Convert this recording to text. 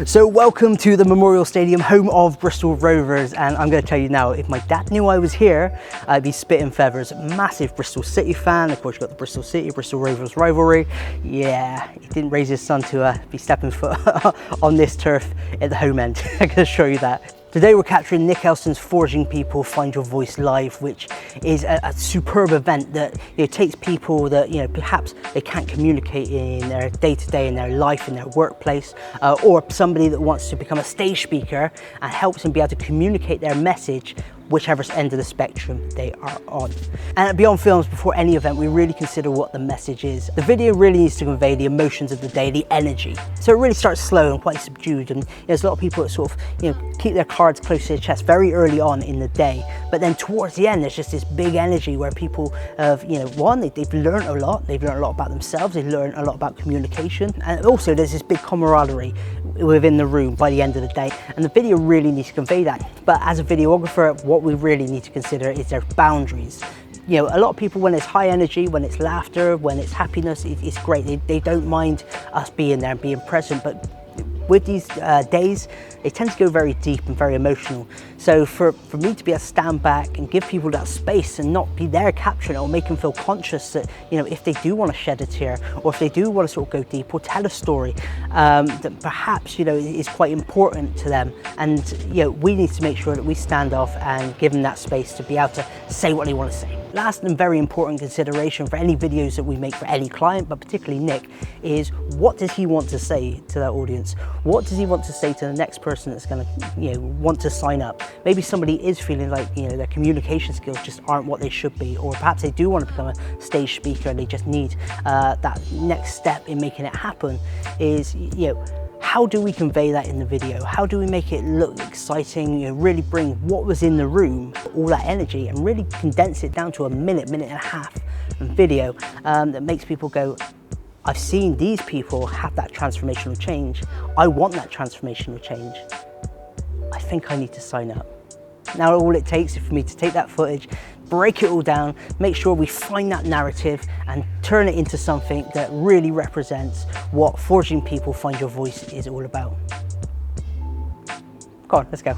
So welcome to the Memorial Stadium, home of Bristol Rovers, and I'm going to tell you now, if my dad knew I was here, I'd be spitting feathers. Massive Bristol City fan. Of course, you've got the Bristol City, Bristol Rovers rivalry. Yeah, he didn't raise his son to be stepping foot on this turf at the home end. I can assure you that. Today we're capturing Nick Elston's Forging People Find Your Voice Live, which is a superb event that takes people that perhaps they can't communicate in their day-to-day, in their life, in their workplace, or somebody that wants to become a stage speaker and helps them be able to communicate their message whichever end of the spectrum they are on. And at Beyond Films, before any event, we really consider what the message is. The video really needs to convey the emotions of the day, the energy. So it really starts slow and quite subdued, and there's a lot of people that sort of keep their cards close to their chest very early on in the day. But then towards the end, there's just this big energy where people have, one, they've learned a lot. They've learned a lot about themselves. They've learned a lot about communication. And also there's this big camaraderie within the room by the end of the day. And the video really needs to convey that. But as a videographer, what we really need to consider is their boundaries. A lot of people, when it's high energy, when it's laughter, when it's happiness, it's great. They don't mind us being there and being present. But with these days, they tend to go very deep and very emotional. So for me to be able to stand back and give people that space and not be there capturing it or make them feel conscious that, if they do want to shed a tear, or if they do want to sort of go deep or tell a story that perhaps, is quite important to them. And, we need to make sure that we stand off and give them that space to be able to say what they want to say. Last and very important consideration for any videos that we make for any client, but particularly Nick, is what does he want to say to that audience? What does he want to say to the next person that's going to, want to sign up? Maybe somebody is feeling like, their communication skills just aren't what they should be, or perhaps they do want to become a stage speaker and they just need that next step in making it happen. Is, how do we convey that in the video? How do we make it look exciting, really bring what was in the room, all that energy, and really condense it down to a minute and a half video that makes people go, I've seen these people have that transformational change. I want that transformational change. I think I need to sign up. Now all it takes is for me to take that footage, break it all down, make sure we find that narrative and turn it into something that really represents what Forging People Find Your Voice is all about. Come on, let's go.